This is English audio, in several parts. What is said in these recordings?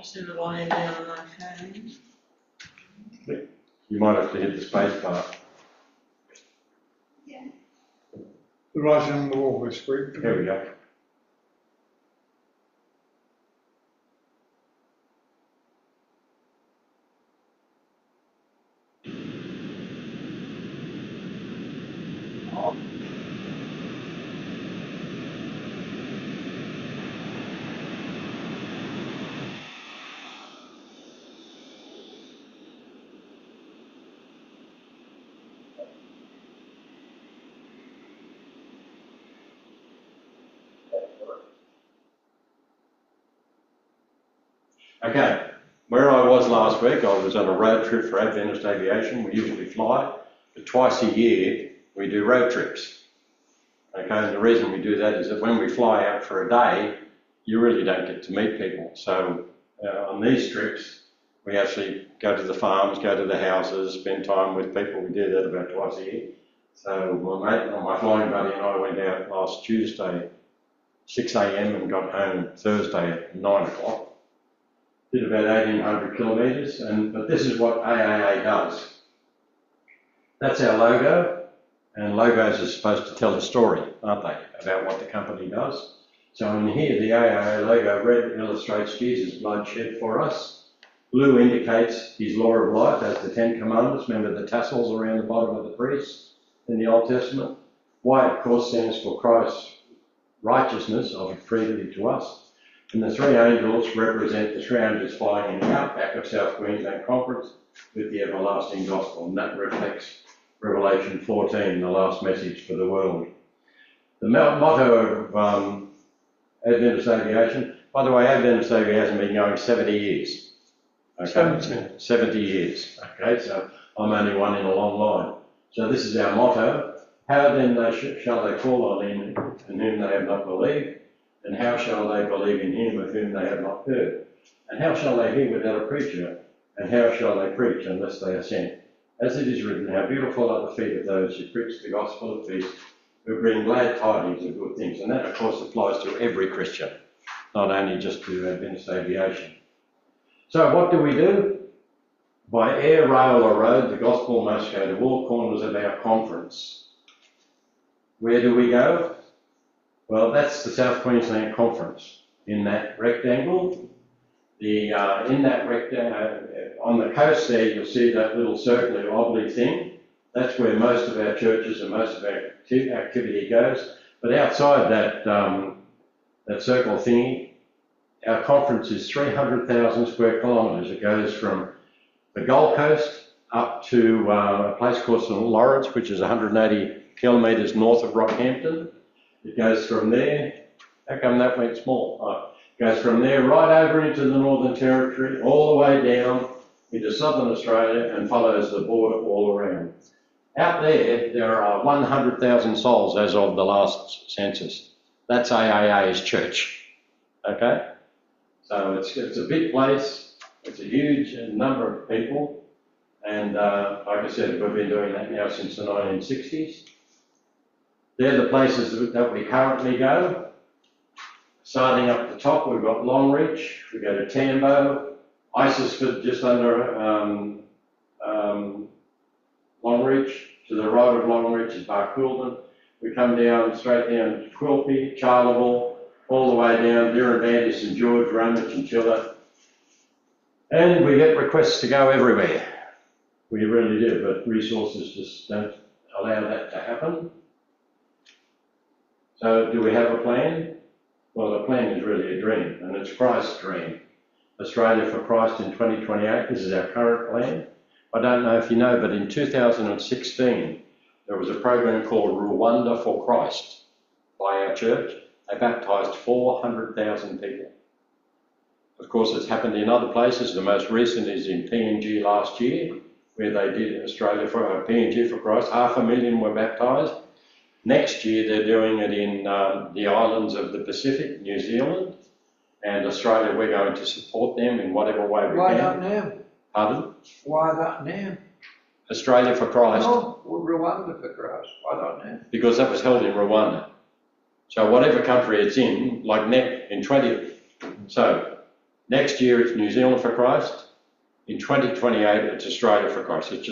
Instead of lying down on my phone. You might have to hit the space bar. Yeah. The writing on the wall this week. Here we go. Okay, where I was last week, I was on a road trip for Adventist Aviation. We usually fly, but twice a year we do road trips. Okay, and the reason we do that is that when we fly out for a day, you really don't get to meet people. So on these trips, we actually go to the farms, go to the houses, spend time with people. We do that about twice a year. So my flying buddy and I went out last Tuesday, 6 a.m. and got home Thursday at 9 o'clock. Did about 1,800 kilometres, but this is what AAA does. That's our logo, and logos are supposed to tell a story, aren't they, about what the company does. So in here, the AAA logo, red illustrates Jesus' blood shed for us. Blue indicates his law of life, as the 10 Commandments. Remember the tassels around the bottom of the priest in the Old Testament. White, of course, stands for Christ's righteousness of freely to us. And the three angels represent the 3 angels flying in the outback of South Queensland Conference with the everlasting gospel, and that reflects Revelation 14, the last message for the world. The motto of Adventist Aviation, by the way, Adventist Aviation has been going 70 years. Okay, 70 years. Okay, so I'm only one in a long line. So this is our motto. How then shall they call on him in whom they have not believed? And how shall they believe in him of whom they have not heard? And how shall they hear without a preacher? And how shall they preach unless they are sent? As it is written, how beautiful are the feet of those who preach the gospel of peace, who bring glad tidings of good things. And that, of course, applies to every Christian, not only just to Adventist Aviation. So what do we do? By air, rail or road, the gospel must go to all corners of our conference. Where do we go? Well, that's the South Queensland Conference. In that rectangle, on the coast there, you'll see that little circular oblong thing. That's where most of our churches and most of our activity goes. But outside that circle thingy, our conference is 300,000 square kilometres. It goes from the Gold Coast up to a place called St Lawrence, which is 180 kilometres north of Rockhampton. It goes from there, how come that went small? Oh, it goes from there right over into the Northern Territory, all the way down into Southern Australia and follows the border all around. Out there are 100,000 souls as of the last census. That's AAA's church, okay? So it's a big place, it's a huge number of people, and like I said, we've been doing that now since the 1960s. They're the places that we currently go. Starting up the top, we've got Longreach, we go to Tambo, Isisford just under Longreach. To the right of Longreach is Barcoolen. We come down, straight down to Quilpie, Charleville, all the way down, Dirranbandy, St George, Roma, Chinchilla. And we get requests to go everywhere. We really do, but resources just don't allow that to happen. So do we have a plan? Well, the plan is really a dream, and it's Christ's dream. Australia for Christ in 2028, this is our current plan. I don't know if you know, but in 2016, there was a program called Rwanda for Christ by our church. They baptised 400,000 people. Of course, it's happened in other places. The most recent is in PNG last year, where they did Australia for PNG for Christ. 500,000 were baptised. Next year, they're doing it in the islands of the Pacific, New Zealand, and Australia. We're going to support them in whatever way we can. Why not now? Pardon? Why not now? Australia for Christ. No, Rwanda for Christ. Why not now? Because that was held in Rwanda. So whatever country it's in, like in 20, so Next year it's New Zealand for Christ. In 2028 it's Australia for Christ. It's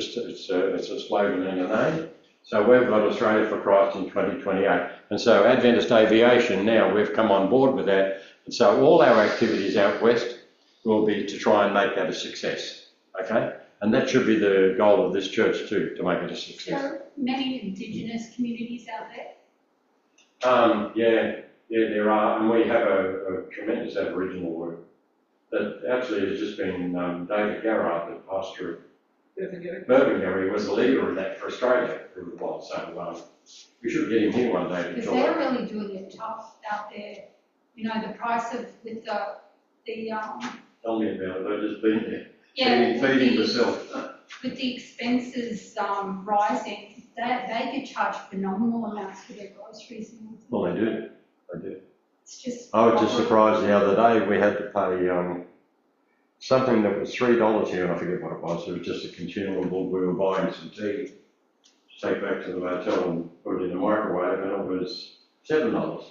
a slogan and a name. So we've got Australia for Christ in 2028. And so Adventist Aviation now, we've come on board with that. And so all our activities out west will be to try and make that a success. Okay? And that should be the goal of this church too, to make it a success. There are many Indigenous communities out there. Yeah, there are. And we have a tremendous Aboriginal group that actually has just been David Garrard, the pastor of Birmingham, was the leader of that for Australia for a while, so we should get him here one day to Because talk. they're really doing it tough out there. You know, the price of, with the Tell me about it, I've just been there, yeah, feeding myself. with the expenses rising, they get charged phenomenal amounts for their groceries. And Well, they do. it's just. I was just surprised the other day, we had to pay something that was $3 here, and I forget what it was. It was just a consumable. We were buying some tea to take back to the motel and put it in the microwave, and it was $7.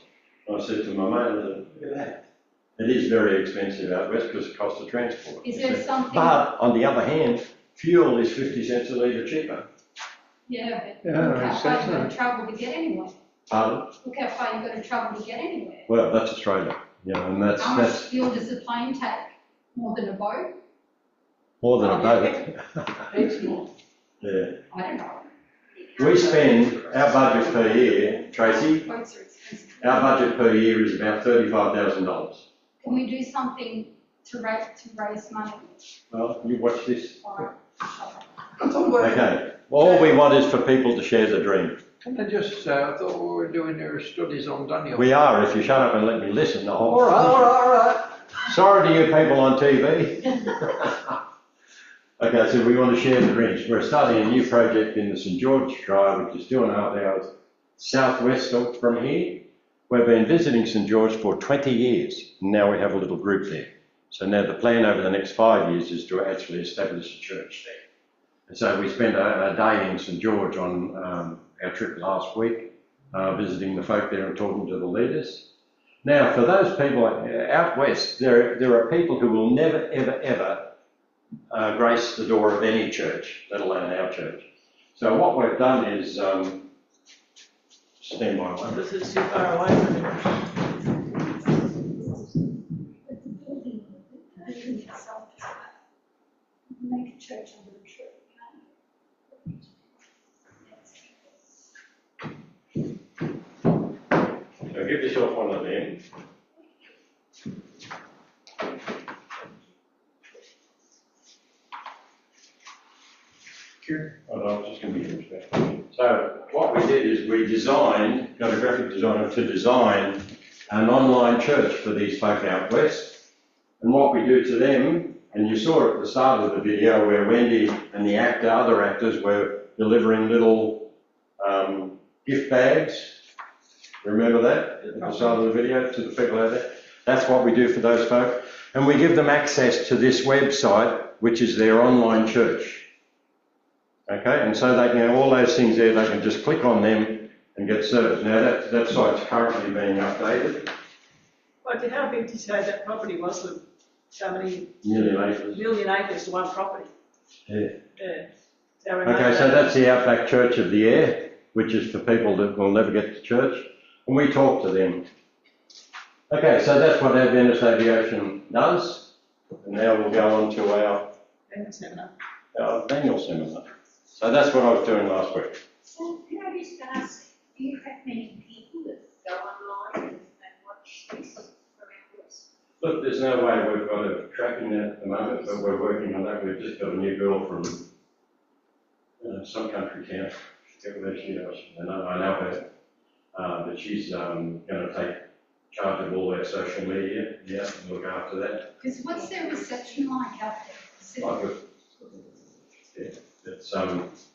I said to my mate, look at that. It is very expensive out west because of cost of transport. Is there something? But on the other hand, fuel is 50 cents a litre cheaper. Yeah, but Yeah, look how makes far sense, you've got doesn't to travel to get anywhere. Pardon? Look how far you've got to travel to get anywhere. Well, that's Australia. Yeah, and that's How much fuel does the plane take? More than a boat? more than a boat. Heaps more. Yeah. I don't know. We spend our budget per year, Tracy. Boats are expensive. Our budget per year is about $35,000. Can we do something to raise money? Well, you watch this. Alright. I thought we Okay. All we want is for people to share the dream. Can I just, I thought we were doing our studies on Daniel. We are, if you shut up and let me listen. The whole. All right. Sorry to you people on TV. Okay, so we want to share the dreams. We're starting a new project in the St George Drive, which is 2.5 hours southwest from here. We've been visiting St George for 20 years, and now we have a little group there. So now the plan over the next 5 years is to actually establish a church there. And so we spent a day in St George on our trip last week, visiting the folk there and talking to the leaders. Now, for those people out west, there are people who will never, ever grace the door of any church, let alone our church. So what we've done is stand by one. This is too far away from here. Make a church under the tree. So give yourself one of them. Oh, no, it's just going to be finished. So what we did is we designed, got a graphic designer to design an online church for these folk out west. And what we do to them, and you saw at the start of the video where Wendy and the other actors were delivering little gift bags. Remember that at the start of the video to the people out there? That's what we do for those folk. And we give them access to this website, which is their online church. Okay, and so they can have all those things there, they can just click on them and get served. Now that site's currently being updated. Like, how big did you say that property was with so many Million acres. million acres to one property? Yeah. Yeah. Okay, so that's the Outback Church of the Air, which is for people that will never get to church. And we talk to them. Okay, so that's what Adventist Aviation does. And now we'll go on to our annual seminar. So that's what I was doing last week. So can I just ask, do you have many people that go online and watch this around us? Look, there's no way we've got a tracking that at the moment, but we're working on that. We've just got a new girl from some country town. I forget where she is. I know her. But she's going to take charge of all our social media, and look after that. Because what's their reception like out there? Is it- Like it's,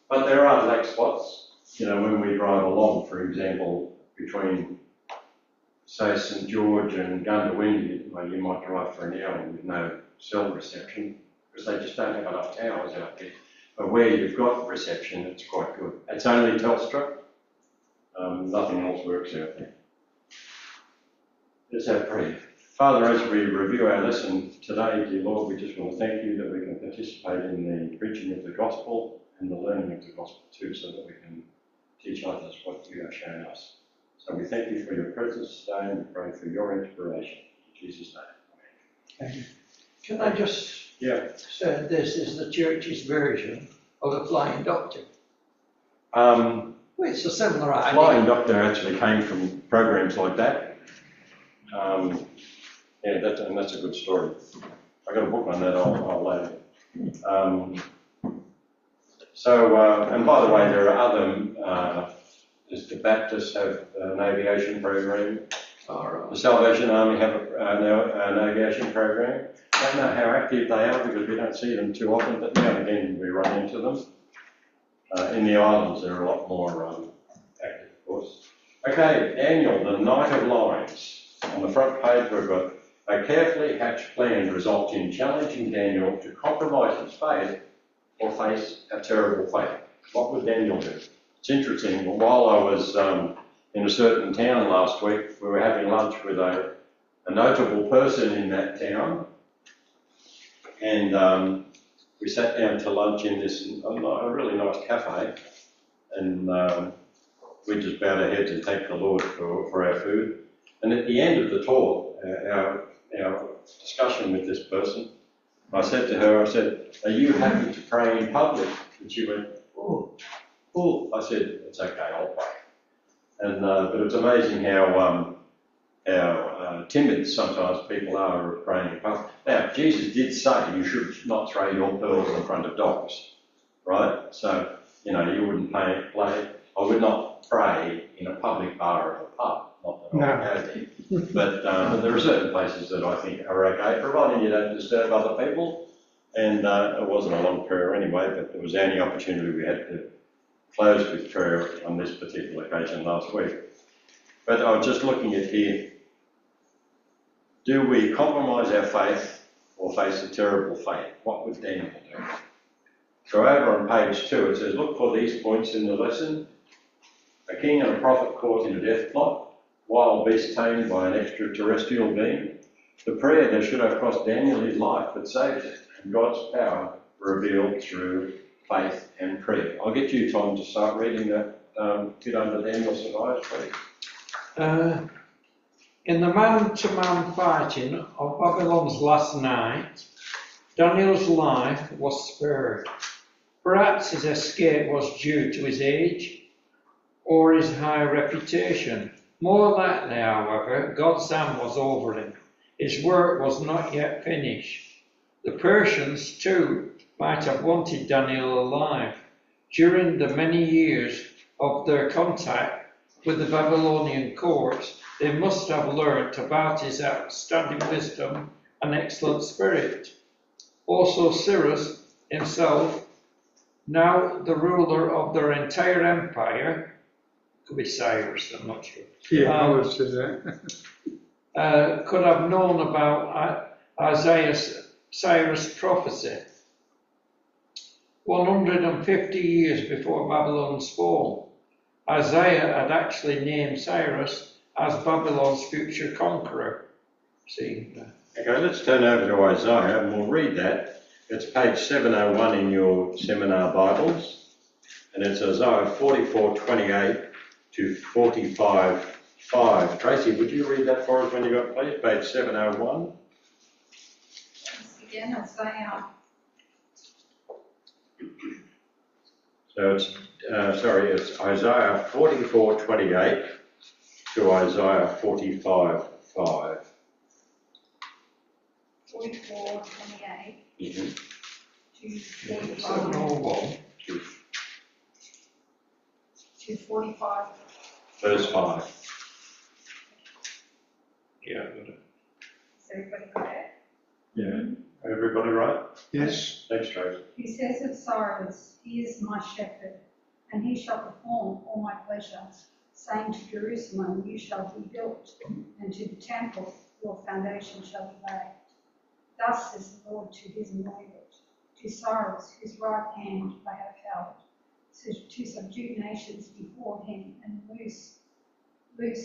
but there are black spots, when we drive along, for example, between, say, St George and Gundawindi, you might drive for an hour with no cell reception, because they just don't have enough towers out there. But where you've got reception, it's quite good. It's only Telstra, nothing else works out there. Is that pretty? Father, as we review our lesson today, dear Lord, we just want to thank you that we can participate in the preaching of the gospel and the learning of the gospel too, so that we can teach others what you have shown us. So we thank you for your presence today and we pray for your inspiration. In Jesus' name. Amen. Can I just say this is the church's version of a flying doctor? Well, it's a similar idea. Flying doctor actually came from programs like that. And that's a good story. I got a book on that. I'll later. And by the way, there are other. The Baptists have an aviation program. The Salvation Army have an aviation program. I don't know how active they are because we don't see them too often, but now and again we run into them. In the islands, they're a lot more active, of course. Okay, Daniel, the Knight of Lions. On the front page, we've got a carefully hatched plan results in challenging Daniel to compromise his faith or face a terrible fate. What would Daniel do? It's interesting. While I was in a certain town last week, we were having lunch with a notable person in that town, and we sat down to lunch in this a really nice cafe, and we just bowed our heads and thanked the Lord for our food. And at the end of the talk, our discussion with this person, I said to her, are you happy to pray in public? And she went, oh. I said, it's okay, I'll pray. And but it's amazing how timid sometimes people are of praying in public. Now, Jesus did say you should not throw your pearls in front of dogs, right? So, you wouldn't play. I would not pray in a public bar of a pub. Not that I would go there. But there are certain places that I think are okay, providing you don't disturb other people. And it wasn't a long prayer anyway, but it was the only opportunity we had to close with prayer on this particular occasion last week. But I was just looking at here, do we compromise our faith or face a terrible fate? What would Daniel do? So over on page 2 it says, look for these points in the lesson. A king and a prophet caught in a death plot, wild beast tamed by an extraterrestrial being. The prayer that should have cost Daniel his life but saved it, and God's power revealed through faith and prayer. I'll get you, Tom, to start reading that bit under Daniel's advice, please. In the man-to-man fighting of Babylon's last night, Daniel's life was spared. Perhaps his escape was due to his age or his high reputation. More likely, however, God's hand was over him. His work was not yet finished. The Persians, too, might have wanted Daniel alive. During the many years of their contact with the Babylonian court, they must have learnt about his outstanding wisdom and excellent spirit. Also Cyrus himself, now the ruler of their entire empire, could be Cyrus, I'm not sure. Yeah, I would say that. Could have known about Cyrus' prophecy. 150 years before Babylon's fall, Isaiah had actually named Cyrus as Babylon's future conqueror. See? Okay, let's turn over to Isaiah and we'll read that. It's page 701 in your seminar Bibles, and it's Isaiah 44:28 to 45:5. Tracy, would you read that for us when you got please? Page 701. Once again, Isaiah. So it's Isaiah 44:28 to Isaiah 45:5. 44:28 Mm-hmm. to It's 45. a normal. To 45. Verse 5. Yeah, got it. Is everybody got it? Yeah. Everybody right? Yes. Thanks, Tracy. He says of Cyrus, he is my shepherd, and he shall perform all my pleasure, saying to Jerusalem, you shall be built, and to the temple, your foundation shall be laid. Thus says the Lord to his anointed, to Cyrus, whose right hand I have held, to subdue nations before him, and loose the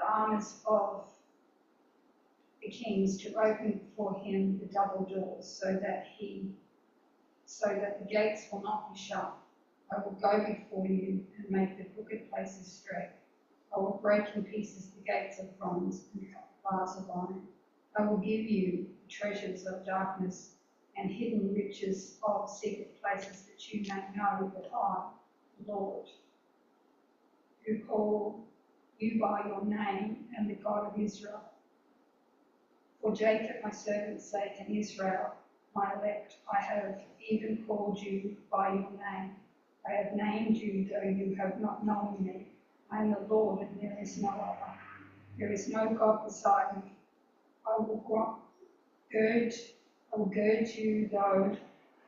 armies of kings to open for him the double doors, so that the gates will not be shut. I will go before you and make the crooked places straight. I will break in pieces the gates of bronze and cut the bars of iron. I will give you the treasures of darkness and hidden riches of secret places, that you may know that I, the Lord, who call you by your name, am the God of Israel. For Jacob my servant's sake and Israel my elect, I have even called you by your name. I have named you, though you have not known me. I am the Lord, and there is no other. There is no God beside me. I will gird you, though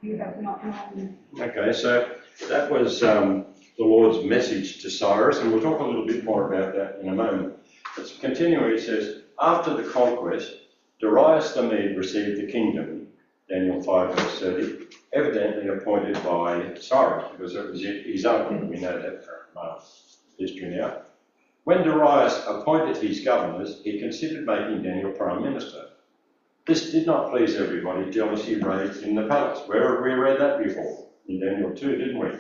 you have not known me. Okay, so that was the Lord's message to Cyrus, and we'll talk a little bit more about that in a moment. But continuing, it says, after the conquest, Darius the Mede received the kingdom, Daniel 5 verse 30, evidently appointed by Cyrus, because it was his uncle. We know that from history now. When Darius appointed his governors, he considered making Daniel prime minister. This did not please everybody. Jealousy raged in the palace. Where have we read that before? In Daniel 2, didn't we?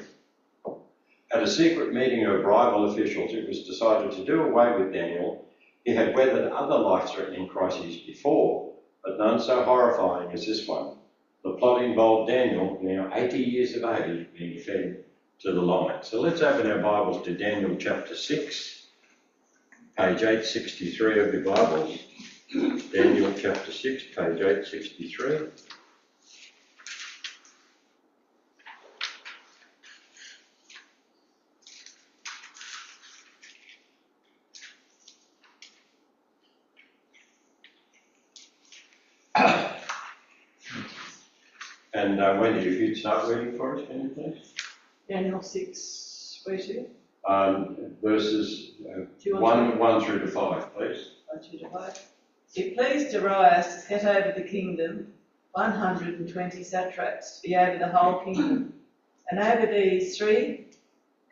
At a secret meeting of rival officials, it was decided to do away with Daniel. He had weathered other life-threatening crises before, but none so horrifying as this one. The plot involved Daniel, now 80 years of age, being fed to the lions. So let's open our Bibles to Daniel chapter 6, page 863 of your Bibles. Daniel chapter 6, page 863. And Wendy, if you'd start reading for us, can you please? Daniel 6, where to? Verses Do you want 1 through to 5, please. 1 to 5. It pleased Darius to set over the kingdom 120 satraps to be over the whole kingdom, and over these 3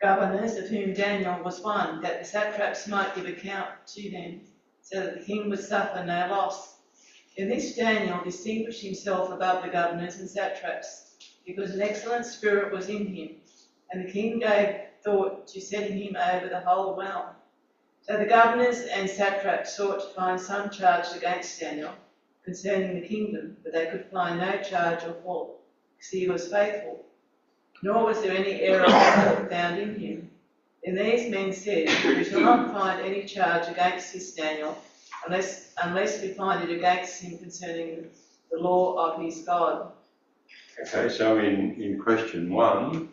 governors, of whom Daniel was one, that the satraps might give account to them, so that the king would suffer no loss. In this Daniel distinguished himself above the governors and satraps, because an excellent spirit was in him, and the king gave thought to setting him over the whole realm. So the governors and satraps sought to find some charge against Daniel concerning the kingdom, but they could find no charge or fault, because he was faithful, nor was there any error found in him. Then these men said, we shall not find any charge against this Daniel, unless we find it against him concerning the law of his God. Okay, so in question 1,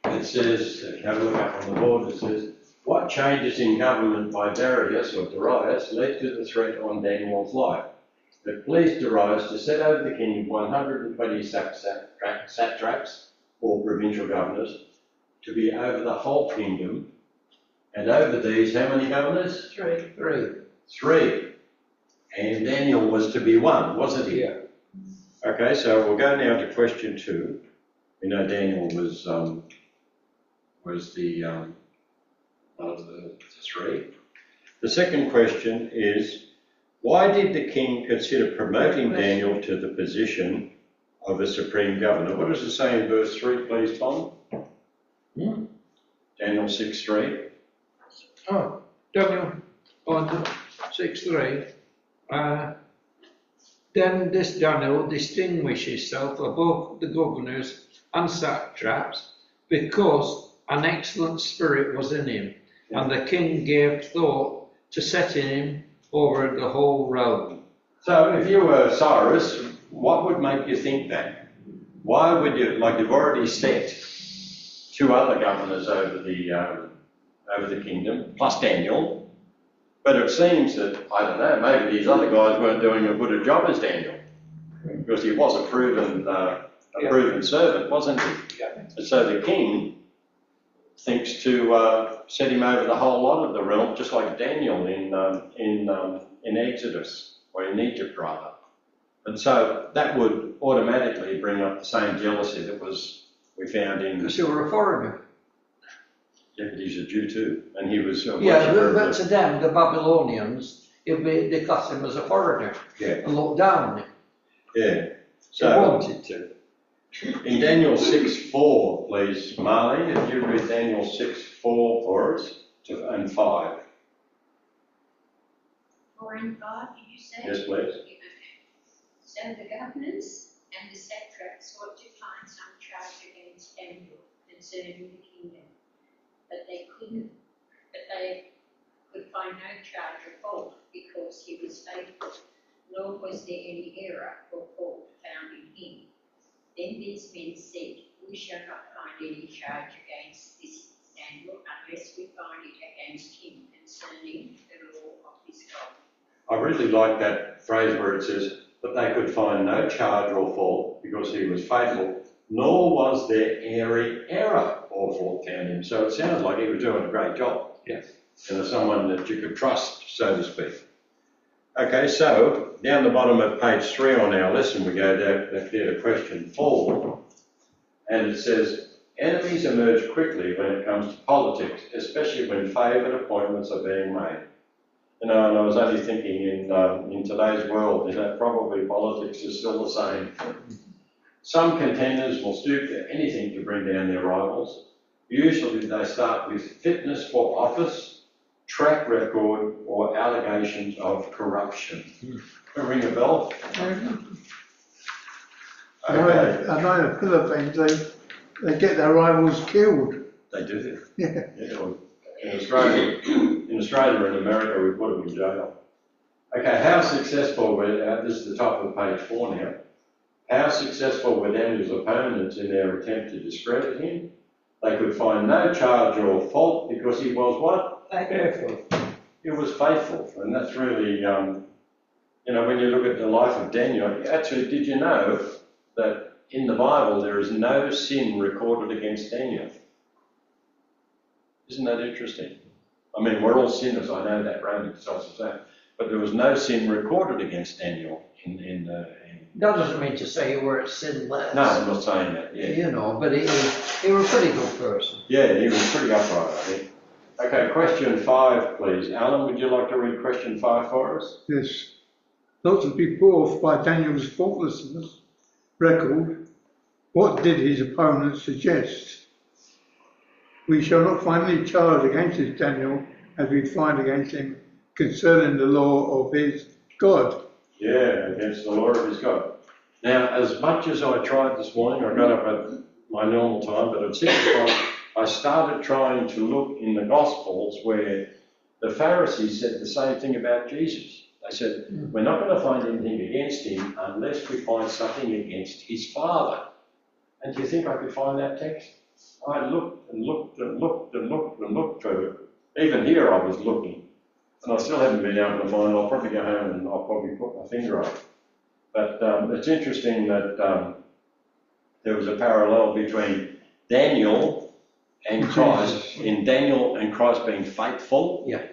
it says, have a look up on the board, it says, what changes in government by Darius or Darius led to the threat on Daniel's life? It pleased Darius to set over the kingdom 120 satraps, or provincial governors, to be over the whole kingdom, and over these, how many governors? 3. 3. And Daniel was to be one, wasn't he? Yeah. Okay, so we'll go now to question 2. We know Daniel was the one of the 3. The second question is, why did the king consider promoting Daniel to the position of a supreme governor? What does it say in verse 3, please, Tom? Daniel 6:3. Oh, Daniel 6:3. Then this Daniel distinguished himself above the governors and satraps, because an excellent spirit was in him, and the king gave thought to setting him over the whole realm. So if you were Cyrus, what would make you think that? Why would you, like you've already set 2 other governors over the kingdom, plus Daniel, but it seems that, I don't know, maybe these other guys weren't doing as good a job as Daniel, because he was a proven servant, wasn't he? Yeah. And so the king thinks to set him over the whole lot of the realm, just like Daniel in Exodus, or in Egypt rather. And so that would automatically bring up the same jealousy that we found in... Because you were a foreigner. Yeah, but he's a Jew too, and he was a Yeah, worshipper but of to them, the Babylonians, they class him as a foreigner Yeah. and look down on him. Yeah. They So wanted to. in Daniel 6:4, please, Marlene, if you read Daniel 6:4 for us and 5. 4 and 5, did you say? Yes, please. Okay. So the governors and the satraps sought to find some charge against Daniel concerning the kingdom, but they could find no charge or fault because he was faithful, nor was there any error or fault found in him. Then these men said, "We shall not find any charge against this Daniel unless we find it against him concerning the law of his God." I really like that phrase where it says, but they could find no charge or fault because he was faithful, nor was there any error or fault found in him. So it sounds like he was doing a great job. Yes. And someone that you could trust, so to speak. Okay, so down the bottom of page 3 on our lesson, we go down to question 4, and it says, enemies emerge quickly when it comes to politics, especially when favoured appointments are being made. You know, and I was only thinking in today's world, you know, probably politics is still the same. Some contenders will stoop to anything to bring down their rivals. Usually they start with fitness for office, track record, or allegations of corruption. Ring a bell? I Okay, know in the Philippines, they get their rivals killed. they do. Yeah. Yeah, in Australia and America, we put them in jail. Okay, how successful were, this is the top of page 4 now, how successful were Daniel's opponents in their attempt to discredit him? They could find no charge or fault because he was what? Faithful. He was faithful, and that's really, you know, when you look at the life of Daniel, actually, did you know that in the Bible there is no sin recorded against Daniel? Isn't that interesting? I mean, we're all sinners, I know that, Romans tells us that, but there was no sin recorded against Daniel in That doesn't mean to say you were sinless. No, I'm not saying that, yeah. You know, but he was a pretty good person. Yeah, he was pretty upright, I think. Okay, question 5, please. Alan, would you like to read question 5 for us? Yes. Not to be put off by Daniel's faultlessness record, what did his opponents suggest? We shall not find any charge against this Daniel as we find against him concerning the law of his God. Yeah, against the law of his God. Now, as much as I tried this morning, I got up at my normal time, but at 6 o'clock, I started trying to look in the Gospels where the Pharisees said the same thing about Jesus. They said, we're not going to find anything against him unless we find something against his Father. And do you think I could find that text? I looked and looked and looked and looked and looked for it. Even here I was looking. And I still haven't been able to find it. I'll probably go home and I'll probably put my finger on it. But it's interesting that there was a parallel between Daniel and Christ, in Daniel and Christ being faithful. Yeah.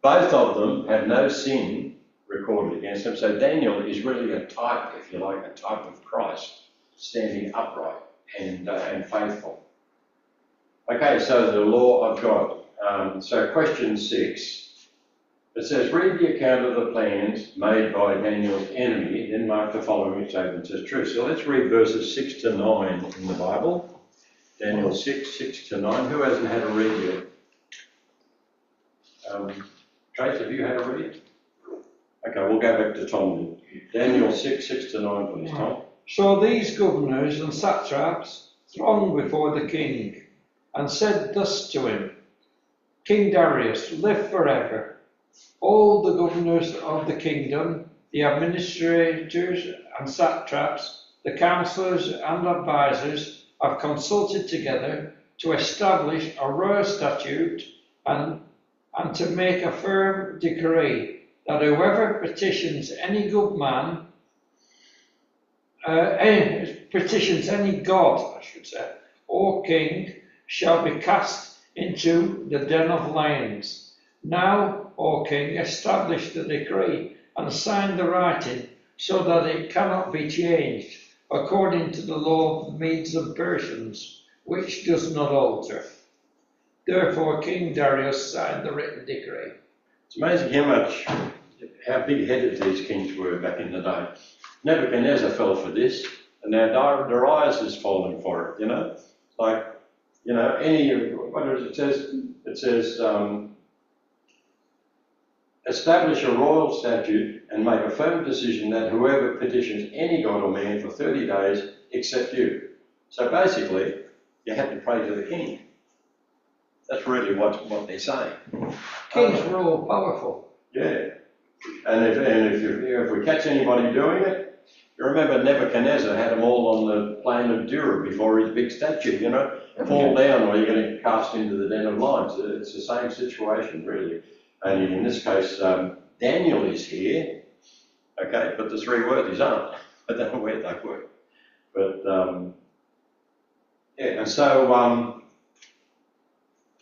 Both of them have no sin recorded against them. So Daniel is really a type, if you like, a type of Christ, standing upright and faithful. Okay, so the law of God. So question 6. It says, read the account of the plans made by Daniel's enemy, then mark the following statements as true. So let's read verses 6 to 9 in the Bible. Daniel 6, 6 to 9. Who hasn't had a read yet? Trace, have you had a read? Okay, we'll go back to Tom then. Daniel 6, 6 to 9, please, Tom. So these governors and satraps thronged before the king and said thus to him, King Darius, live forever. All the governors of the kingdom, the administrators and satraps, the councillors and advisers have consulted together to establish a royal statute and to make a firm decree that whoever petitions any good man, petitions any god, I should say, or king, shall be cast into the den of lions. Now, O king, establish the decree and sign the writing so that it cannot be changed according to the law of the Medes and Persians, which does not alter. Therefore, King Darius signed the written decree. It's amazing how big-headed these kings were back in the day. Nebuchadnezzar fell for this, and now Darius is falling for it, you know. Like, you know, what does it says? It says, establish a royal statute and make a firm decision that whoever petitions any god or man for 30 days except you. So basically, you had to pray to the king. That's really what they're saying. Kings were all powerful. Yeah. And if we catch anybody doing it, you remember Nebuchadnezzar had them all on the plain of Dura before his big statue, you know, fall down or you're going to cast into the den of lions. It's the same situation, really. And in this case, Daniel is here, okay, but the three worthies aren't. I don't know where they were. But, yeah, and so on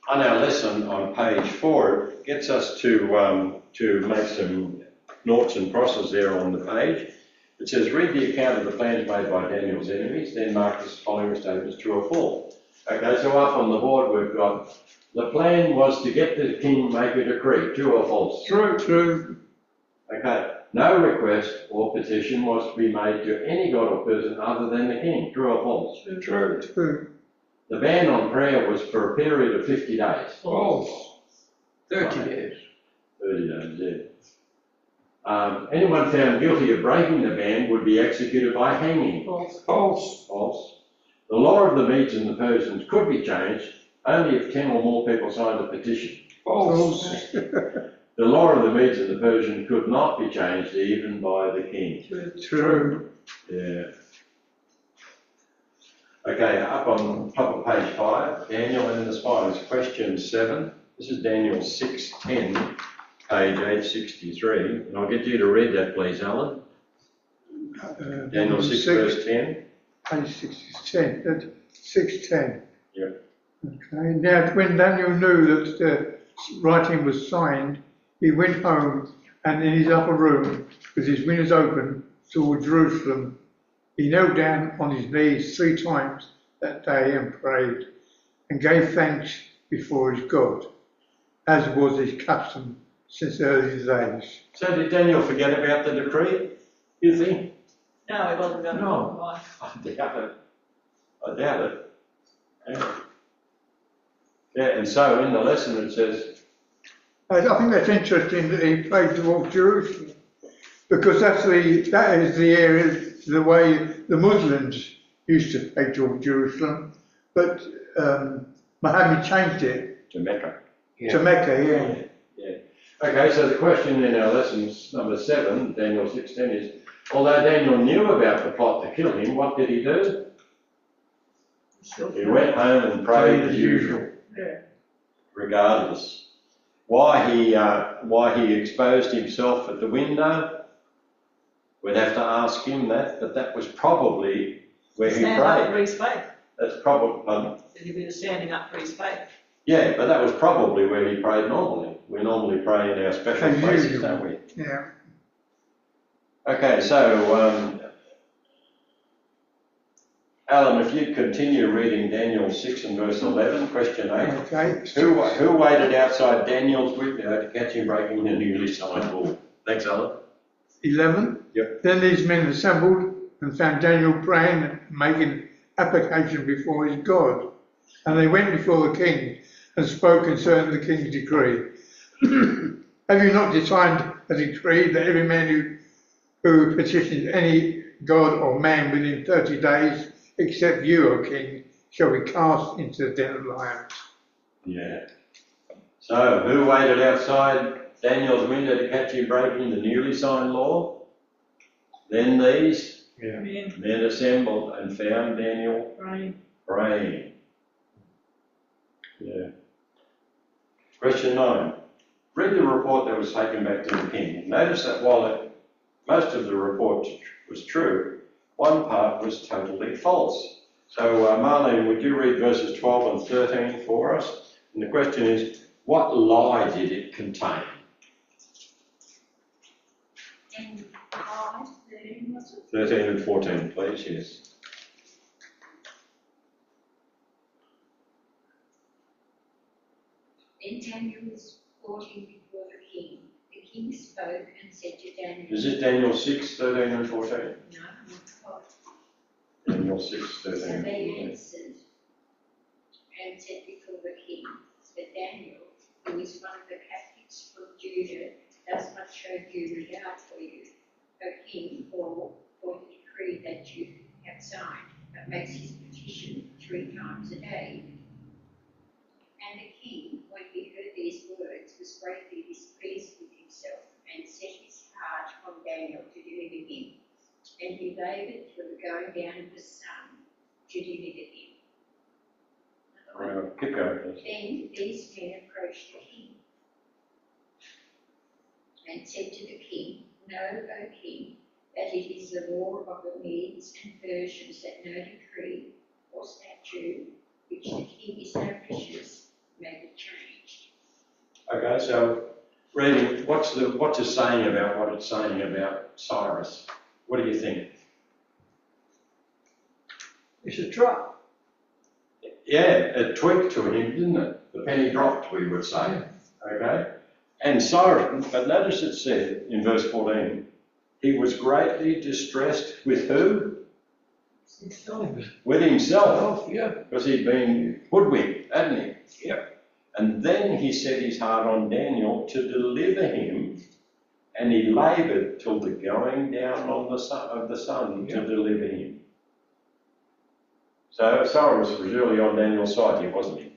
our lesson on page 4, it gets us to make some noughts and crosses there on the page. It says, read the account of the plans made by Daniel's enemies, then mark the following statements true or false. Okay, so up on the board we've got, the plan was to get the king make a decree, true or false? True. True. Okay, no request or petition was to be made to any god or person other than the king, true or false? True. True. The ban on prayer was for a period of 50 days. False. 30 Right. days. 30 days, yeah. Anyone found guilty of breaking the ban would be executed by hanging. False. False. The law of the Medes and the Persians could be changed only if 10 or more people signed a petition. False. The law of the Medes and the Persians could not be changed even by the king. True. Yeah. Okay, up on top of page 5, Daniel and the spies, question 7. This is Daniel 6:10, page 863. And I'll get you to read that, please, Alan. Daniel 6, verse 10. Page 610. 610. Yep. Okay. Now, when Daniel knew that the writing was signed, he went home and in his upper room, with his windows open toward Jerusalem, he knelt down on his knees 3 times that day and prayed and gave thanks before his God, as was his custom since early days. So did Daniel forget about the decree, you think? No, he wasn't going to compromise. I doubt it. Yeah, and so in the lesson it says, I think that's interesting that he prayed towards Jerusalem, because that is the area, the way the Muslims used to pray towards Jerusalem, but Muhammad changed it to Mecca. to Mecca, Yeah. Okay, so the question in our lessons number 7, Daniel 6:10 is, although Daniel knew about the plot to kill him, what did he do? He went home and prayed as usual, Yeah. regardless. Why he exposed himself at the window, we'd have to ask him that, but that was probably where he Stand up for prayed. his faith. That's probably, That he was standing up for his faith. yeah, but that was probably where he prayed normally. We normally pray in our special As places, usual. don't we? yeah. Okay, so Alan, if you'd continue reading Daniel 6 and verse 11, question 8. Okay. Who waited outside Daniel's window to catch him breaking the newly signed law? Thanks, Alan. 11. Yep. Then these men assembled and found Daniel praying and making application before his God. And they went before the king and spoke concerning the king's decree. Have you not signed a decree that every man who petitions any god or man within 30 days, except you, O king, shall be cast into the den of lions? Yeah. So, who waited outside Daniel's window to catch him breaking the newly signed law? Then these men assembled and found Daniel praying. Yeah. Question 9. Read the report that was taken back to the king. Notice that while most of the report was true, one part was totally false. So, Marlene, would you read verses 12 and 13 for us? And the question is, what lie did it contain? And 5, 13, was it? 13 and 14, please, yes. Then Daniel was brought in before the king. The king spoke and said to Daniel, Is this Daniel 6, 13 and 14? No, not Daniel 6, So 13 they and 14. answered and said before the king, but Daniel, who is one of the captives from Judah, does not show due regard for you, O king, for the decree that you have signed, but makes his petition 3 times a day. And the king, when he heard these words, was greatly displeased with himself, and set his heart on Daniel to deliver him. And he labored till the going down of the sun to deliver him. Keep going, please. Then these men approached the king and said to the king, Know, O king, that it is the law of the Medes and Persians that no decree or statute which the king establishes may be changed. Okay, so reading, what's it saying about what it's saying about Cyrus? What do you think? It's a trap. Yeah, it tweaked to him, didn't it? The penny dropped, we would say. Okay? And Cyrus, but notice it said in verse 14, he was greatly distressed with who? With himself. Yeah. Because he'd been hoodwinked, hadn't he? Yep. And then he set his heart on Daniel to deliver him, and he laboured till the going down of the sun to deliver him. So Cyrus was really on Daniel's side here, wasn't he?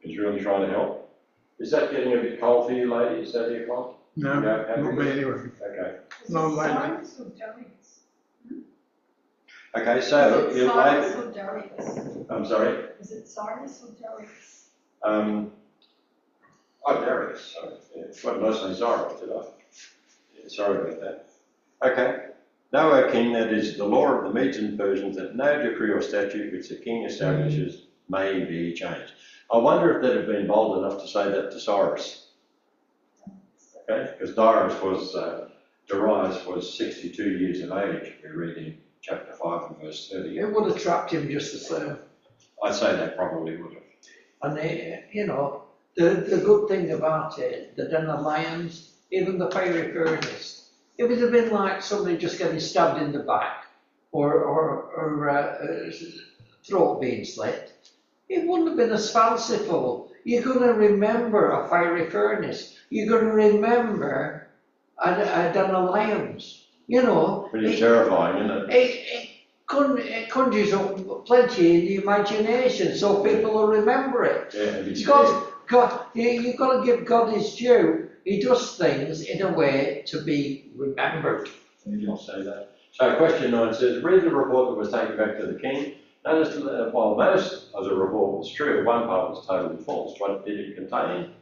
He was really trying to help. Is that getting a bit cold for you, ladies? Is that your clock? No, Yeah, not me anyway. Okay. Is No, it mate. Cyrus or Darius? Okay, so Is you it Cyrus laboured. or Darius? I'm sorry. Is it Cyrus or Darius? Darius. Sorry. Yeah. What did I say? Cyrus, did I? Yeah, sorry about that. Okay. Know, O king, that is the law of the Medes and Persians, that no decree or statute which the king establishes may be changed. I wonder if they'd have been bold enough to say that to Cyrus. Okay, because Darius was 62 years of age, we read in chapter 5 and verse 30. It would have trapped him just the same. I'd say that probably would have. And the good thing about it, the den of lions, even the fiery furnace, it would have been like somebody just getting stabbed in the back or throat being slit. It wouldn't have been as fanciful. You're going to remember a fiery furnace. You're going to remember a den of lions. Pretty terrifying, isn't it? It conjures up plenty in the imagination, so people will remember it. Yeah, it'd be scary. You've got to give God his due. He does things in a way to be remembered. I'll say that. So question 9 says, read the report that was taken back to the king. Notice while most of the report was true, one part was totally false. What did it contain?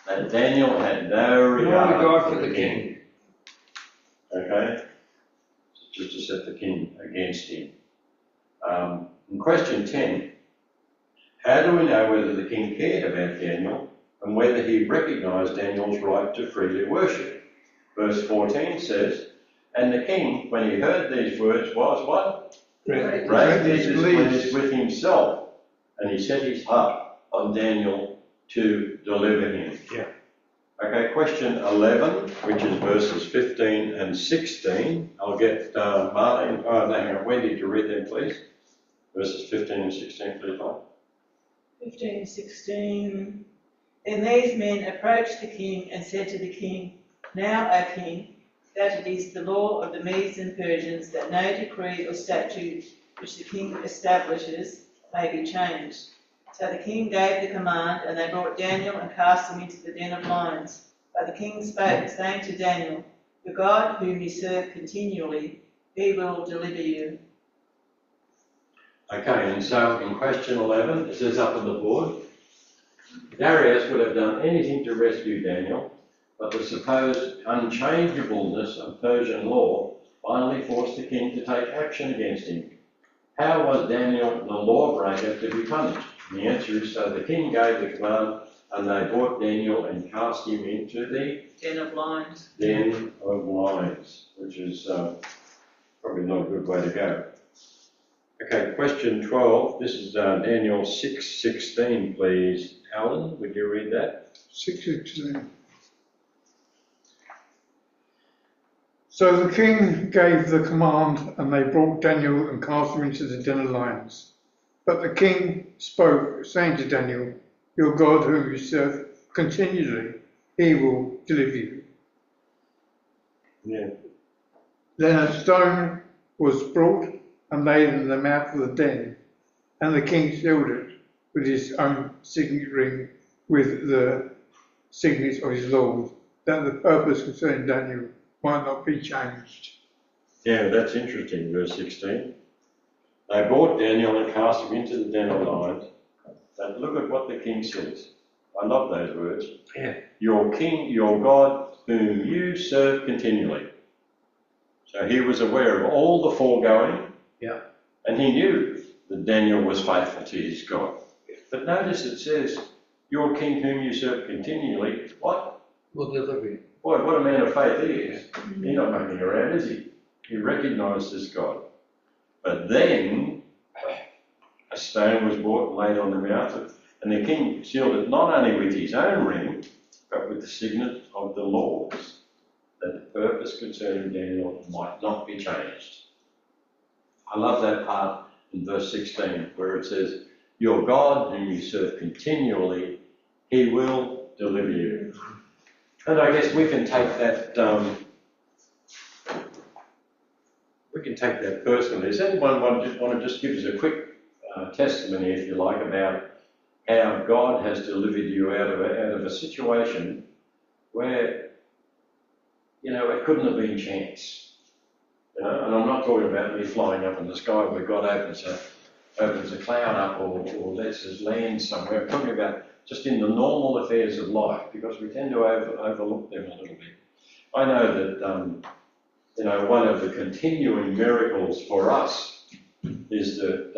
That Daniel had no regard for the king. Okay? Just to set the king against him. In question 10, how do we know whether the king cared about Daniel and whether he recognised Daniel's right to freely worship? Verse 14 says, and the king, when he heard these words, was what? Greatly displeased with himself, and he set his heart on Daniel to deliver him. Yeah. Okay, question 11, which is verses 15 and 16. I'll get Wendy to read them, please. Verses 15 and 16, please, Mike. 15, 16. Then these men approached the king and said to the king, Now, O king, that it is the law of the Medes and Persians that no decree or statute which the king establishes may be changed. So the king gave the command, and they brought Daniel and cast him into the den of lions. But the king spoke, saying to Daniel, The God whom you serve continually, he will deliver you. Okay, and so in question 11, it says up on the board, Darius would have done anything to rescue Daniel, but the supposed unchangeableness of Persian law finally forced the king to take action against him. How was Daniel, the lawbreaker, to be punished? And the answer is, so the king gave the command, and they brought Daniel and cast him into the Den of lions. den of lions, which is probably not a good way to go. Okay, question 12. This is Daniel 6:16, please. Alan, would you read that? 6:16. So the king gave the command, and they brought Daniel and cast him into the den of lions. But the king spoke, saying to Daniel, "Your God, whom you serve continually, he will deliver you." Yeah. Then a stone was brought and laid in the mouth of the den, and the king sealed it with his own signet ring with the signet of his Lord, that the purpose concerning Daniel might not be changed. Yeah, that's interesting, verse 16. They brought Daniel and cast him into the den of lions. But look at what the king says. I love those words. Yeah. Your king, your God, whom you serve continually. So he was aware of all the foregoing. Yeah. And he knew that Daniel was faithful to his God. But notice it says, your king whom you serve continually, what? Will deliver you. Boy, what a man of faith he is. He's not making around, is he? He recognised this God. But then a stone was brought and laid on the mouth, and the king sealed it not only with his own ring, but with the signet of the Lord's, that the purpose concerning Daniel might not be changed. I love that part in verse 16 where it says, your God whom you serve continually, he will deliver you. And I guess we can take that personally. Does anyone want to just give us a quick testimony, if you like, about how God has delivered you out of a situation where, it couldn't have been chance. And I'm not talking about me flying up in the sky where God opens a cloud up or lets us land somewhere. I'm talking about just in the normal affairs of life, because we tend to overlook them a little bit. I know that, one of the continuing miracles for us is that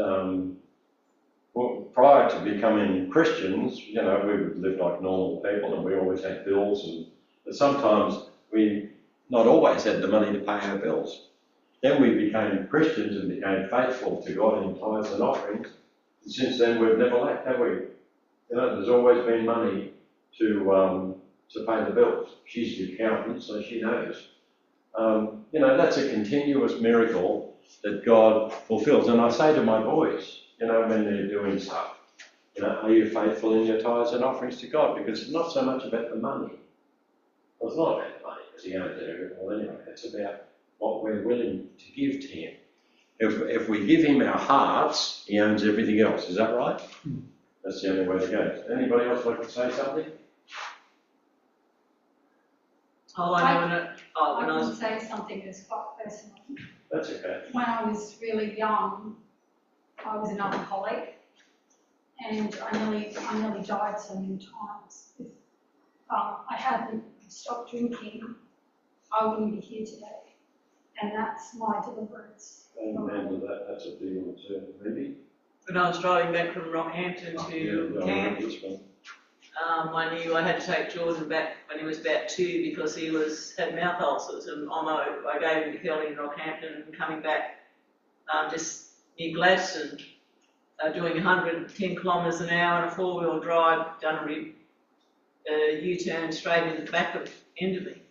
prior to becoming Christians, we would live like normal people and we always had bills, but sometimes we not always had the money to pay our bills. Then we became Christians and became faithful to God in tithes and offerings. And since then, we've never lacked, have we? There's always been money to pay the bills. She's the accountant, so she knows. That's a continuous miracle that God fulfills. And I say to my boys, when they're doing stuff, are you faithful in your tithes and offerings to God? Because it's not so much about the money. Well, it's not about the money, because He owns it all anyway. It's about what we're willing to give to Him. If we give Him our hearts, He owns everything else. Is that right? That's the only way to go. Anybody else like to say something? I can say something that's quite personal. That's okay. When I was really young, I was an alcoholic, and I nearly died so many times. If I hadn't stopped drinking, I wouldn't be here today, and that's my deliverance. Amen to that. That's a big one too. Maybe. When I was driving back from Rockhampton to camp, I knew I had to take Jordan back when he was about 2 because he had mouth ulcers, and I gave him to Kelly in Rockhampton, and coming back just near Gladstone, doing 110 kilometres an hour in a 4-wheel drive, done a U-turn straight into the back end of me.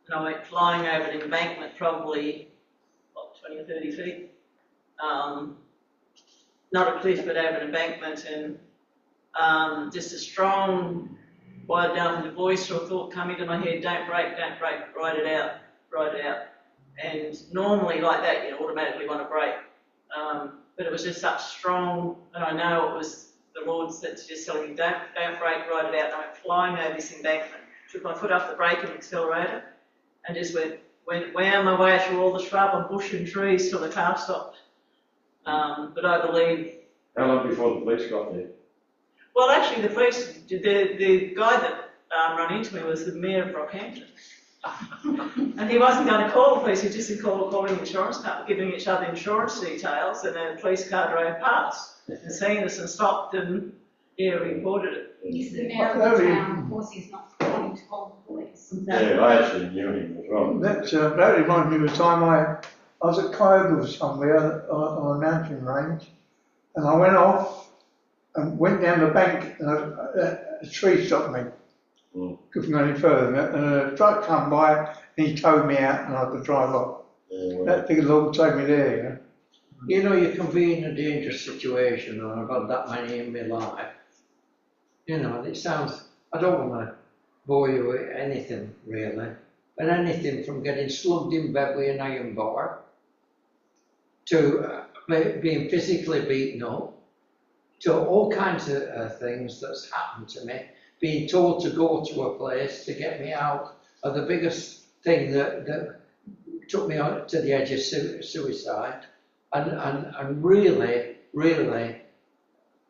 And I went flying over an embankment, probably 20 or 30 feet. Not a cliff, but over an embankment, and just a strong, wide down voice or thought come into my head, don't break, write it out. And normally like that, you automatically want to break. But it was just such strong, and I know it was the Lord that's just telling me, don't break, write it out. And I went flying over this embankment, took my foot off the brake and accelerated, and just went wound my way through all the shrub and bush and trees till the car stopped. But I believe... How long before the police got there? Well, actually, the police, the guy that ran into me was the mayor of Rockhampton. And he wasn't going to call the police, he just calling the insurance company, giving each other insurance details, and then a police car drove past and seen us and stopped and, reported it. He's the mayor of the town, of course he's not going to call the police. Yeah, I actually knew him as well. That reminds me of the time I was at Kyogle somewhere on a mountain range, and I went off and went down the bank, and a tree stopped me. Couldn't go any further, and a truck come by, and he towed me out, and I could drive off. That took a long time me there, you know. You know, you can be in a dangerous situation, and I've had that many in my life. You know, and it sounds, I don't want to bore you with anything, really, but anything from getting slugged in bed with an iron bar, to being physically beaten up, to all kinds of things that's happened to me, being told to go to a place to get me out of the biggest thing that took me out to the edge of suicide, and really,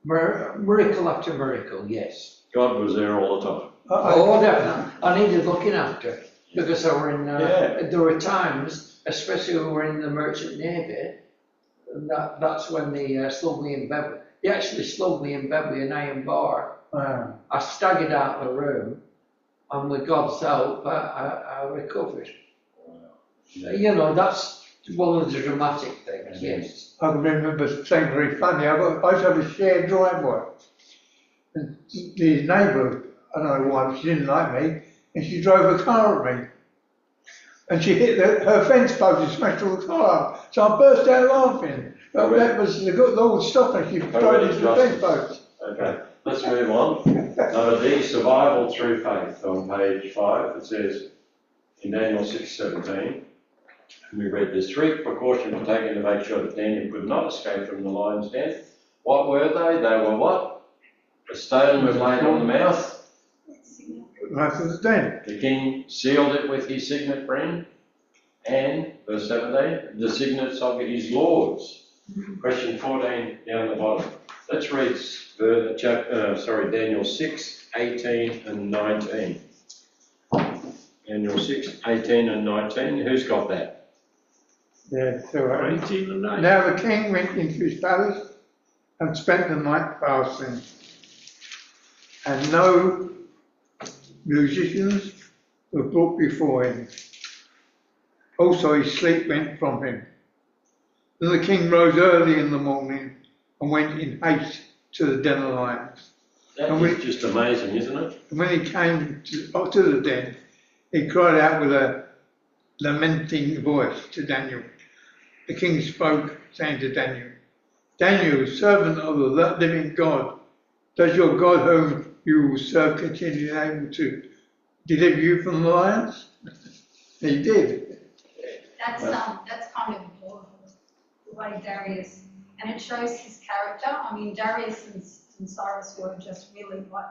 miracle after miracle, yes. God was there all the time. Oh, definitely. I needed looking after, because I were in, there were times, especially when we were in the Merchant Navy, that's when they slugged me in bed. They actually slugged me in bed with an iron bar. Wow. I staggered out of the room, and with God's help, I recovered. You know, that's one of the dramatic things, yes. I can remember something very funny. I used to have a shared driveway. And the neighbour, I don't know why, but she didn't like me, and she drove a car at me. And she hit her fence post and smashed all the car up. So I burst out laughing. But that was the Lord stopping. She drove into the fence post. Okay, let's move on. Number D, survival through faith. On page 5, it says in Daniel 6:17, and we read, there's 3 precautions were taken to make sure that Daniel could not escape from the lion's den. What were they? They were what? A stone was laid on the mouth. Mouth of the den. The king sealed it with his signet ring. And, verse 17, the signets of his lords. Question 14 down the bottom. Let's read Daniel 6, 18 and 19. Daniel 6, 18 and 19. Who's got that? Yeah, so 18 and 19. now the king went into his palace and spent the night fasting. And no musicians were brought before him. Also his sleep went from him. Then the king rose early in the morning and went in haste to the den of lions. That is just amazing, isn't it? And when he came to the den, he cried out with a lamenting voice to Daniel. The king spoke, saying to Daniel, Daniel, servant of the living God, does your God whom you will serve continue able to deliver you from the lions? He did. That's kind of adorable, the way Darius, and it shows his character. I mean, Darius and Cyrus were just really like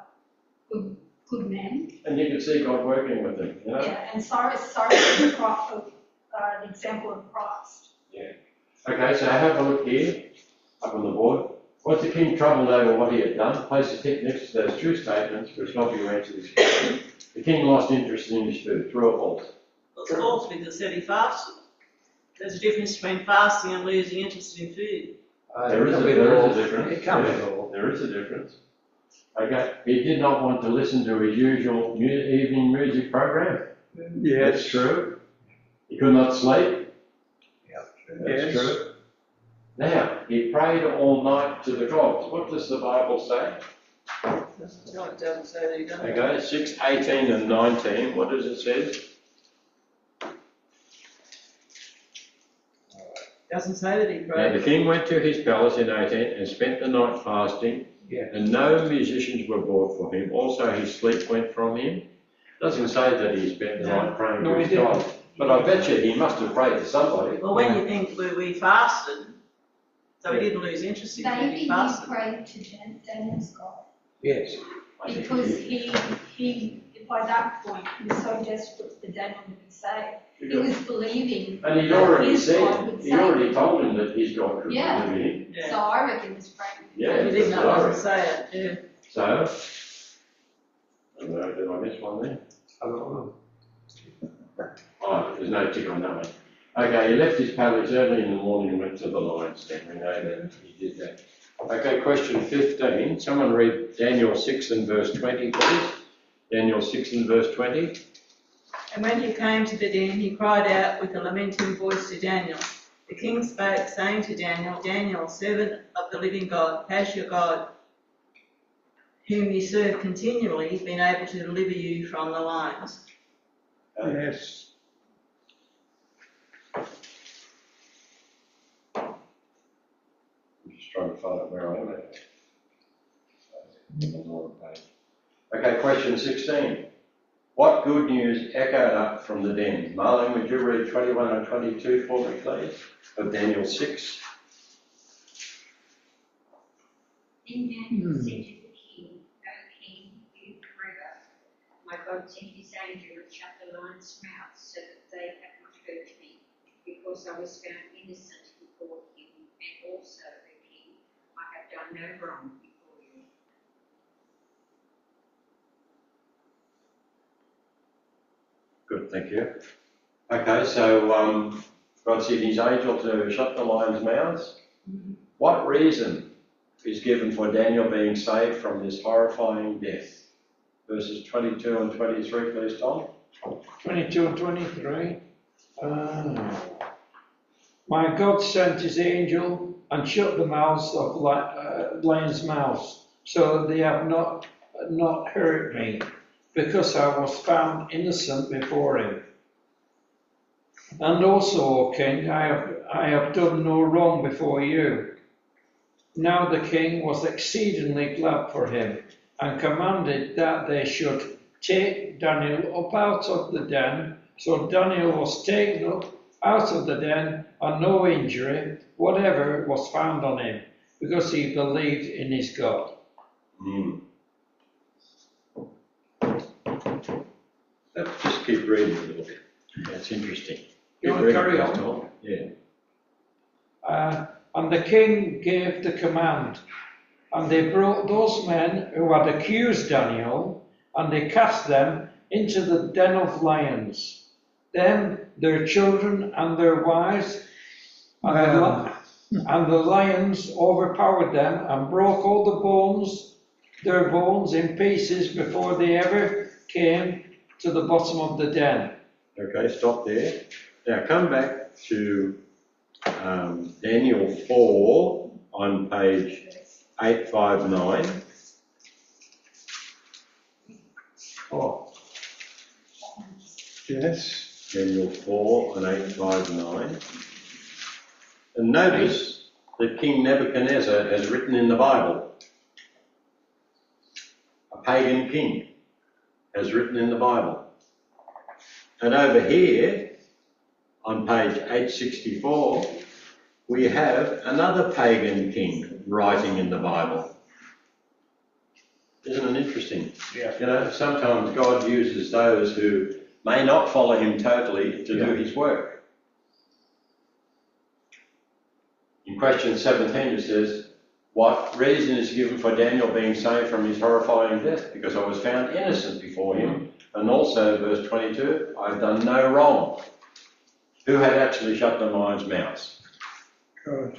good men. And you can see God working with them, you know? Yeah, and Cyrus is an example of Christ. Yeah. Okay, so have a look here, up on the board. Was the king troubled over what he had done? Place a tick next to those true statements which help you answer this question. The king lost interest in his food. True or false? Well, it's false because it said he fasted. There's a difference between fasting and losing interest in food. There is a difference. It can be Yeah, both. there is a difference. Okay, he did not want to listen to his usual evening music program. Yes. That's true. He could not sleep. That's Yes. true. Now, he prayed all night to the gods. What does the Bible say? No, it doesn't say that he doesn't. Okay, 6, 18 and 19, what does it say? Doesn't say that he Now, prayed. the king went to his palace in 18 and spent the night fasting, and no musicians were brought for him. Also, his sleep went from him. Doesn't say that he spent the night praying to his God. But I bet you he must have prayed to somebody. Well, when you think we fasted, so he didn't lose interest in food, Maybe he he fasted. prayed to Daniel's God. Yes. Because he by that point was so desperate for Daniel to be saved. He was believing And he'd that already his God said, would he save already him. told him that his God could Yeah. deliver him. So I reckon he was praying. Yeah, He didn't that's know what I what to reckon. say it, yeah. So, I don't know, did I miss one there? I don't know. Oh, there's no tick on that one. Okay, he left his palace early in the morning and went to the lion's den. We know that he did that. Okay, question 15. Someone read Daniel 6 and verse 20, please. Daniel 6 and verse 20. And when he came to the den, he cried out with a lamenting voice to Daniel. The king spoke, saying to Daniel, Daniel, servant of the living God, has your God, whom you serve continually, been able to deliver you from the lions? Yes. I'm just trying to find out where I am at. Okay, question 16. What good news echoed up from the den? Marlene, would you read 21 and 22 for me, please, of Daniel 6? Then Daniel said to the king, O king, you forever. My God sent his angel and shut the lions' mouths so that they have not hurt me, because I was found innocent before him, and also, O king, I have done no wrong before you. Good, thank you. Okay, so God sent his angel to shut the lions' mouths. What reason is given for Daniel being saved from this horrifying death? Verses 22 and 23, please, Tom. 22 and 23. My God sent his angel and shut the mouths of lions' mouths, so that they have not hurt me, because I was found innocent before him. And also, O king, I have done no wrong before you. Now the king was exceedingly glad for him, and commanded that they should take Daniel up out of the den. So Daniel was taken up out of the den, and no injury whatever was found on him, because he believed in his God. Let's just keep reading a little bit. That's interesting. You want to carry on? Tom? Yeah. And the king gave the command, and they brought those men who had accused Daniel, and they cast them into the den of lions, them, their children, and their wives, and the lions overpowered them and broke all their bones in pieces before they ever came to the bottom of the den. Okay, stop there. Now come back to Daniel 4 on page 859. Oh, Yes. Daniel 4 on 859. And notice that King Nebuchadnezzar has written in the Bible. A pagan king has written in the Bible. And over here, on page 864, we have another pagan king writing in the Bible. Isn't it interesting? Yeah. You know, sometimes God uses those who may not follow him totally to do his work. In question 17 it says, what reason is given for Daniel being saved from his horrifying death? Because I was found innocent before him. And also, verse 22, I've done no wrong. Who had actually shut the lions' mouths? God.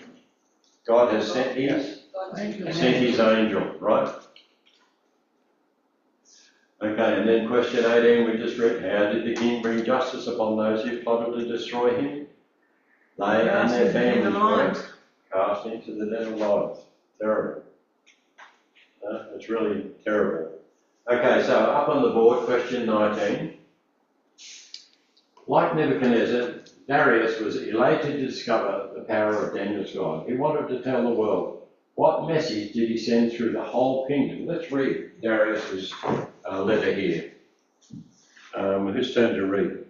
God has sent his angel, right? Okay, and then question 18 we just read, how did the king bring justice upon those who plotted to destroy him? They and their families were cast into the den of lions. Terrible. It's really terrible. Okay, so up on the board, question 19. Like Nebuchadnezzar, Darius was elated to discover the power of Daniel's God. He wanted to tell the world. What message did he send through the whole kingdom? Let's read Darius's letter here. Whose turn to read?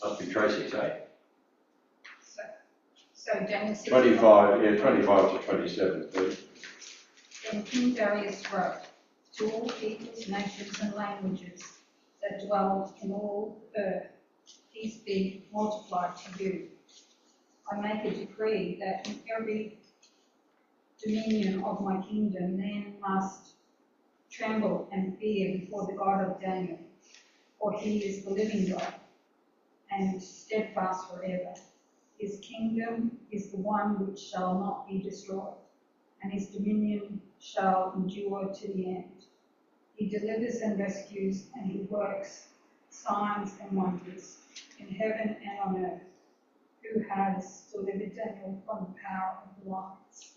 Must be Tracy's, eh? So Daniel 6. 25 to 27, please. Then King Darius wrote, to all peoples, nations, and languages that dwell in all the earth, peace be multiplied to you. I make a decree that in every dominion of my kingdom men must tremble and fear before the God of Daniel, for he is the living God and steadfast forever. His kingdom is the one which shall not be destroyed, and his dominion shall endure to the end. He delivers and rescues, and he works signs and wonders in heaven and on earth, who has delivered Daniel from the power of the lions.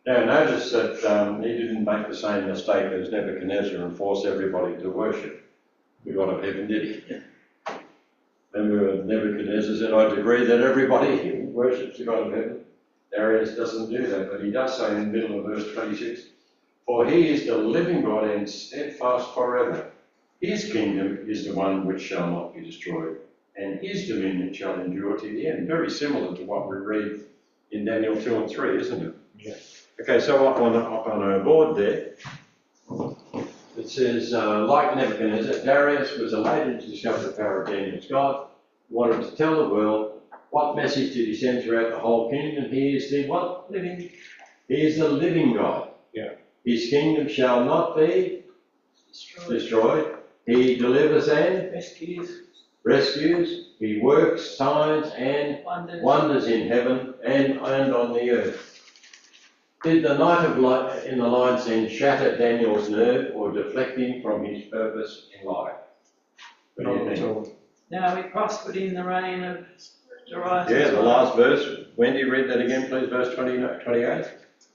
Now notice that he didn't make the same mistake as Nebuchadnezzar and force everybody to worship the God of heaven, did he? Remember Nebuchadnezzar said, I decree that everybody worships the God of heaven. Darius doesn't do that, but he does say in the middle of verse 26, for he is the living God and steadfast forever. His kingdom is the one which shall not be destroyed, and his dominion shall endure to the end. Very similar to what we read in Daniel 2 and 3, isn't it? Yeah. Okay, so up on our board there, it says, like Nebuchadnezzar, Darius was elated to discover the power of Daniel's God. He wanted to tell the world. What message did he send throughout the whole kingdom? He is the what? Living. He is the living God. Yeah. His kingdom shall not be destroyed. He delivers and rescues. He works signs and wonders in heaven and on the earth. Did the night of light in the lion's den shatter Daniel's nerve or deflect him from his purpose in life? What do you think? Now he prospered in the reign of Darius. Yeah, the last verse. Wendy, read that again, please, verse 28.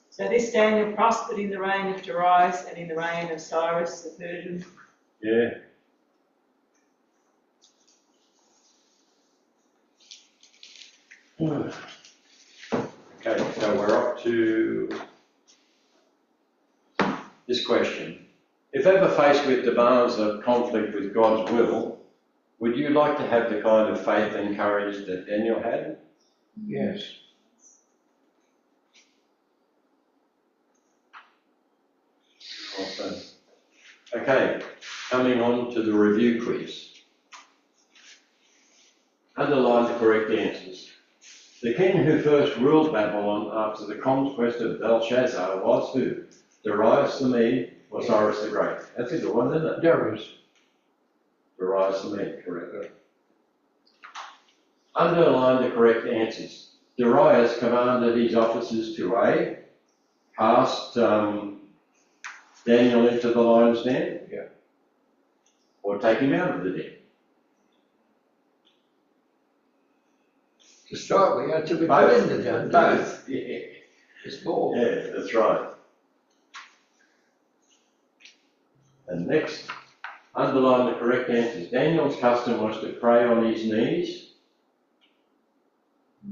So this Daniel prospered in the reign of Darius and in the reign of Cyrus the Persian. Yeah. Okay, so we're up to this question. If ever faced with demands of conflict with God's will, would you like to have the kind of faith and courage that Daniel had? Yes. Awesome. Okay, coming on to the review quiz. Underline the correct answers. The king who first ruled Babylon after the conquest of Belshazzar was who? Darius the Mede or Cyrus the Great? That's a good one, isn't it? Darius. Darius the Mede, correct. Underline the correct answers. Darius commanded his officers to A, cast Daniel into the lion's den, Yeah. or take him out of the den. To start with, you had to be put Both. in the den. Both. Yeah. It's both. Yeah, that's right. And next, underline the correct answers. Daniel's custom was to pray on his knees.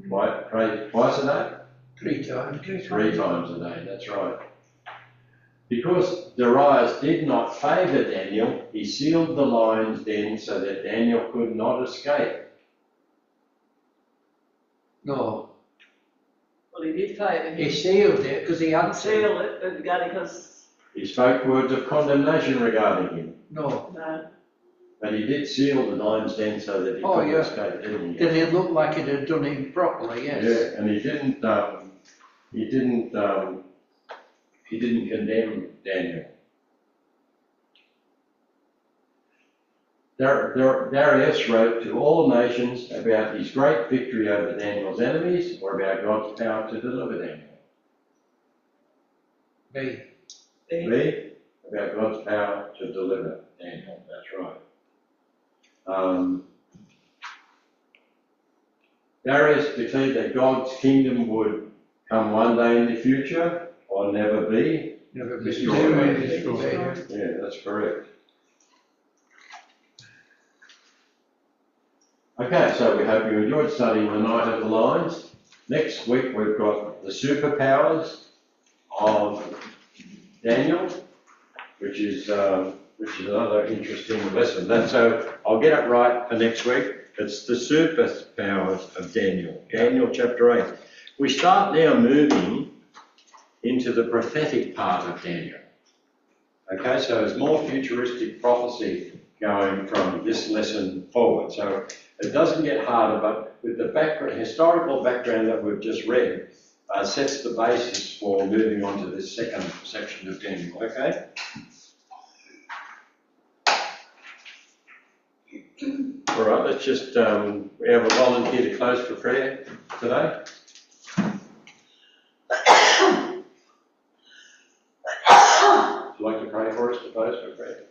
Pray twice a day? 3 times. 3 times a day, that's right. Because Darius did not favour Daniel, he sealed the lion's den so that Daniel could not escape. No. Well, he did favour He him. sealed it because he had Sealed to. it, but because He spoke words of condemnation regarding him, No. no. but he did seal the lion's den so that he Oh, couldn't yeah. escape, didn't he? Did it look like it had done it properly? Yes. Yeah, and he didn't condemn Daniel. Darius wrote to all nations about his great victory over Daniel's enemies or about God's power to deliver Daniel. B. B, about God's power to deliver Daniel, that's right. Darius declared that God's kingdom would come one day in the future or never be Never been destroyed. destroyed. Yeah, that's correct. Okay, so we hope you enjoyed studying the Night of the Lions. Next week we've got the superpowers of Daniel, which is another interesting lesson. So I'll get it right for next week. It's the superpowers of Daniel, Daniel chapter 8. We start now moving into the prophetic part of Daniel. Okay, so there's more futuristic prophecy going from this lesson forward. So it doesn't get harder, but with the historical background that we've just read, sets the basis for moving on to this second section of Daniel, okay? All right, let's just, we have a volunteer to close for prayer today. Would you like to pray for us to close for prayer?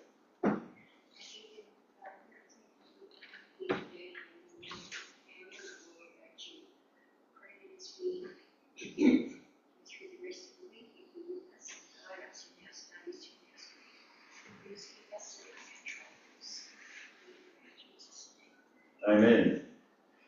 Through the rest of the week, Please give us our troubles. In Jesus' name. Amen.